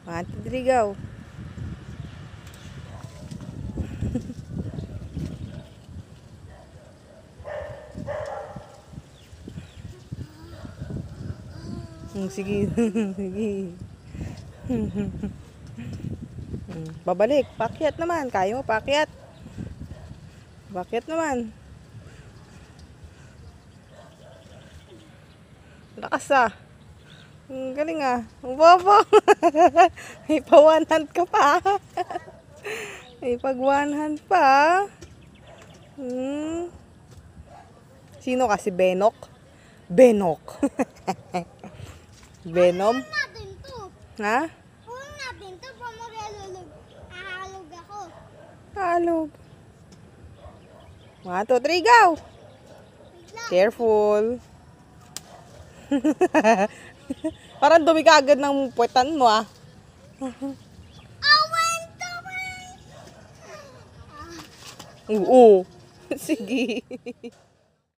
1, 2, 3, go. Sige. Sige. Babalik. Pakyat naman. Kaya mo pakyat. Pakyat naman. Lakas ah. Galing ah. Baba. May pa one hand ka pa. May pag one hand pa. Sino kasi Benok? Benok. Venom? Huwag natin to. Ha? Huwag natin to. Pamaglalulog. Hahalog ako. Halog. 1, 2, 3, go! Bigla. Careful. Parang dumi ka agad ng puwetan mo ah. I went to win. Oo. Sige.